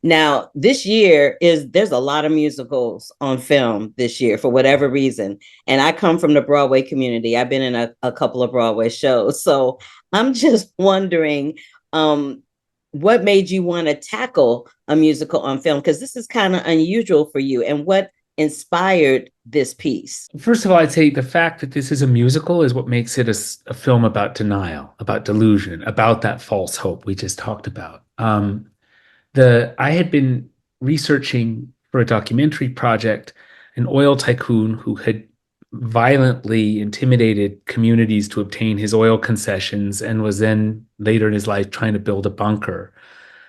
Now, this year there's a lot of musicals on film this year for whatever reason. And I come from the Broadway community. I've been in a couple of Broadway shows. So I'm just wondering, what made you want to tackle a musical on film? Because this is kind of unusual for you. And what inspired this piece? First of all, I'd say the fact that this is a musical is what makes it a film about denial, about delusion, about that false hope we just talked about. I had been researching for a documentary project an oil tycoon who had violently intimidated communities to obtain his oil concessions and was then later in his life trying to build a bunker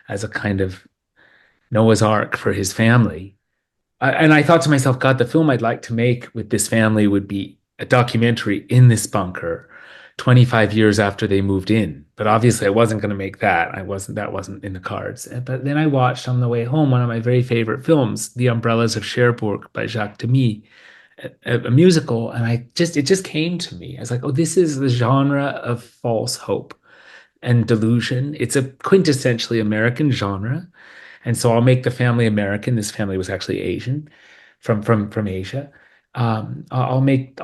as a kind of Noah's Ark for his family. And I thought to myself, God, the film I'd like to make with this family would be a documentary in this bunker 25 years after they moved in. But obviously I wasn't going to make that. That wasn't in the cards. But then I watched on the way home one of my very favorite films, The Umbrellas of Cherbourg by Jacques Demy, a musical. And it just came to me. I was like, oh, this is the genre of false hope and delusion. It's a quintessentially American genre. And so I'll make the family American. This family was actually Asian, from Asia. I'll make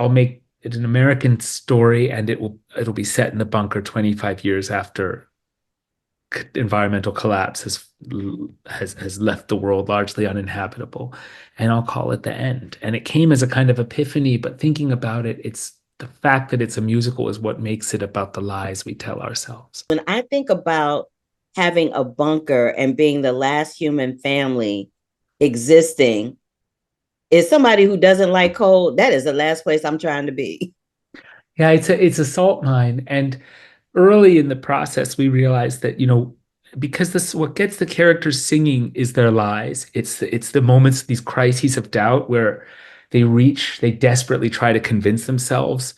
it an American story, and it'll be set in the bunker 25 years after environmental collapse has left the world largely uninhabitable, and I'll call it The End. And it came as a kind of epiphany, but thinking about it, it's the fact that it's a musical is what makes it about the lies we tell ourselves. When I think about having a bunker and being the last human family existing, is somebody who doesn't like cold, that is the last place I'm trying to be. Yeah, it's a salt mine. And early in the process, we realized that, because this what gets the characters singing is their lies. It's the moments, these crises of doubt where they desperately try to convince themselves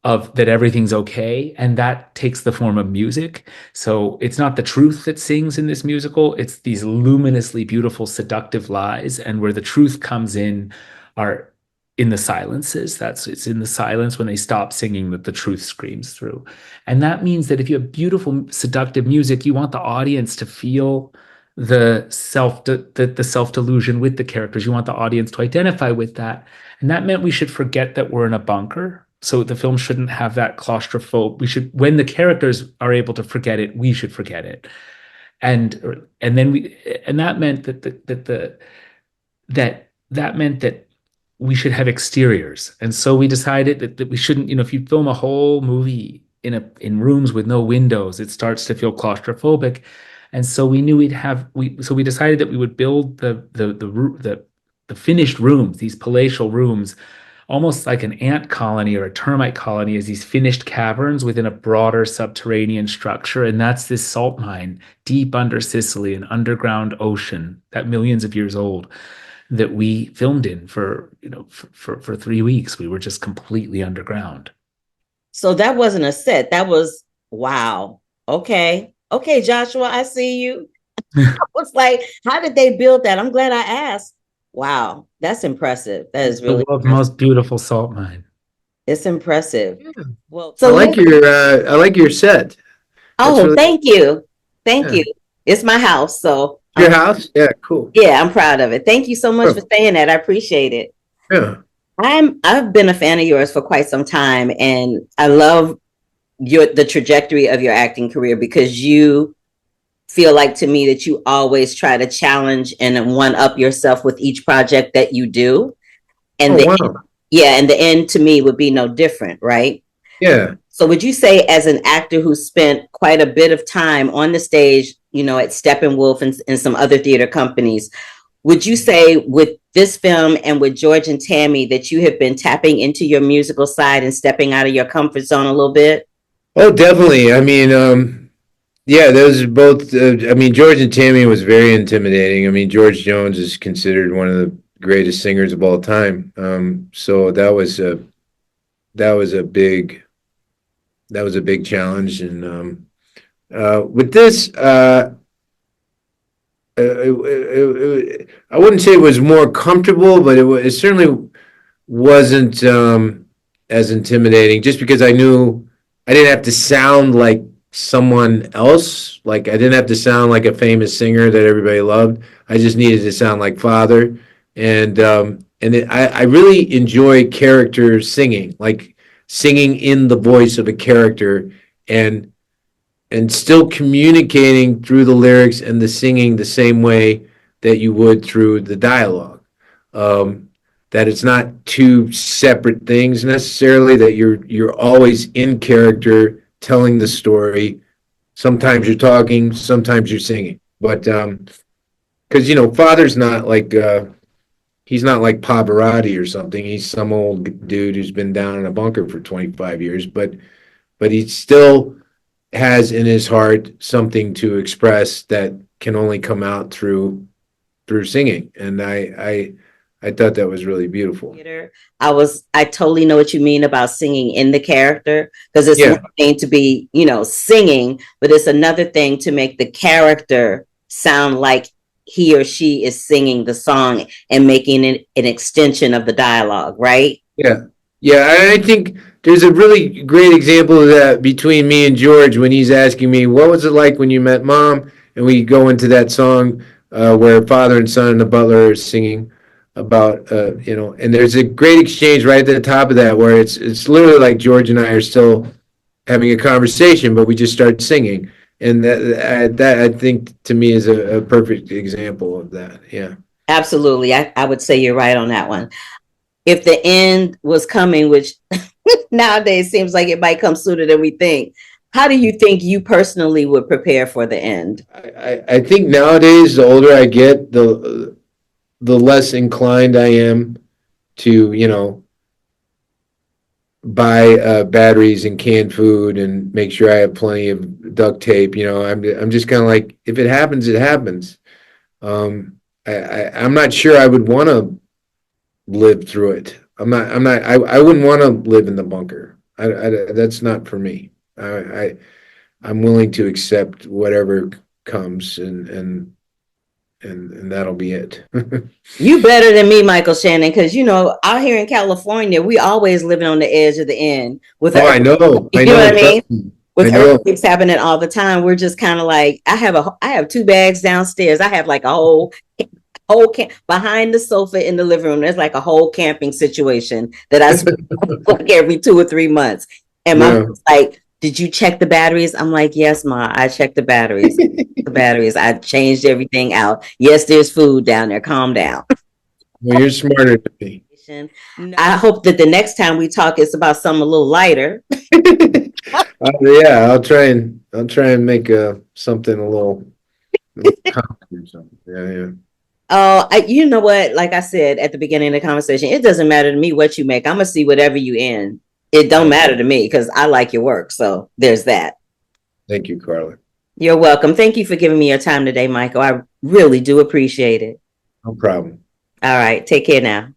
of that everything's okay, and that takes the form of music. So it's not the truth that sings in this musical, it's these luminously beautiful seductive lies, and where the truth comes in are in the silences. It's in the silence when they stop singing that the truth screams through. And that means that if you have beautiful seductive music, you want the audience to feel the self delusion with the characters. You want the audience to identify with that. And that meant we should forget that we're in a bunker. So the film shouldn't have that claustrophobe. When the characters are able to forget it, we should forget it. And then that meant that meant that we should have exteriors. And so we decided that we shouldn't, if you film a whole movie in rooms with no windows, it starts to feel claustrophobic. And so we knew we decided that we would build the finished rooms, these palatial rooms, almost like an ant colony or a termite colony, as these finished caverns within a broader subterranean structure. And that's this salt mine deep under Sicily, an underground ocean that millions of years old, that we filmed in for 3 weeks. We were just completely underground. So that wasn't a set. That was wow. Okay. Okay, Joshua, I see you. I was like, how did they build that? I'm glad I asked. Wow, that's impressive. That is The really world's impressive. most beautiful salt mine. It's impressive. Yeah. Well, I so like your set. That's oh, really, thank you. Thank yeah. you. It's my house, so Your house? Yeah, cool. yeah, I'm proud of it. Thank you so much for Cool. saying that. I appreciate it. Yeah. I've been a fan of yours for quite some time, and I love the trajectory of your acting career because you feel like to me that you always try to challenge and one up yourself with each project that you do. And Oh, the wow. yeah, and the end to me would be no different, right? Yeah. So would you say as an actor who spent quite a bit of time on the stage, at Steppenwolf and some other theater companies, would you say with this film and with George and Tammy that you have been tapping into your musical side and stepping out of your comfort zone a little bit? Oh, definitely. I mean, yeah, those are both. I mean, George and Tammy was very intimidating. I mean, George Jones is considered one of the greatest singers of all time. So that was a big challenge. And with this, I wouldn't say it was more comfortable, but it certainly wasn't as intimidating. Just because I knew I didn't have to sound like someone else. Like I didn't have to sound like a famous singer that everybody loved. I just needed to sound like Father. I really enjoy character singing, like singing in the voice of a character and still communicating through the lyrics and the singing the same way that you would through the dialogue. Um, that it's not two separate things necessarily. That you're always in character, telling the story. Sometimes you're talking, sometimes you're singing. But because Father's not like he's not like Pavarotti or something. He's some old dude who's been down in a bunker for 25 years, but he still has in his heart something to express that can only come out through singing. And I thought that was really beautiful. I totally know what you mean about singing in the character, because it's Yeah. one thing to be, singing, but it's another thing to make the character sound like he or she is singing the song and making it an extension of the dialogue, right? Yeah. Yeah, I think there's a really great example of that between me and George when he's asking me, what was it like when you met Mom? And we go into that song where father and son and the butler are singing about, and there's a great exchange right at the top of that where it's literally like George and I are still having a conversation, but we just start singing. And that I think to me is a perfect example of that. Yeah. Absolutely. I would say you're right on that one. If the end was coming, which nowadays seems like it might come sooner than we think, how do you think you personally would prepare for the end? I think nowadays, the older I get, the less inclined I am to, buy batteries and canned food and make sure I have plenty of duct tape. I'm just kind of like, if it happens, it happens. I'm not sure I would want to live through it. I wouldn't want to live in the bunker. That's not for me. I'm willing to accept whatever comes and that'll be it. You better than me, Michael Shannon, because out here in California, we always living on the edge of the end with Oh, I know, you I know know, what I mean? trust me. I With know. earthquakes happening all the time, we're just kind of like, I have two bags downstairs. I have like a whole behind the sofa in the living room. There's like a whole camping situation that I spend like every 2 or 3 months. And my Yeah. mom's like, did you check the batteries? I'm like, yes, Ma, I checked the batteries. The batteries. I changed everything out. Yes, there's food down there. Calm down. Well, you're smarter than me. I hope that the next time we talk, it's about something a little lighter. Yeah, I'll try and make something a little comedy or something. Yeah, yeah. Oh, you know what? Like I said at the beginning of the conversation, it doesn't matter to me what you make. I'm gonna see whatever you in. It don't matter to me because I like your work. So there's that. Thank you, Carla. You're welcome. Thank you for giving me your time today, Michael. I really do appreciate it. No problem. All right. Take care now.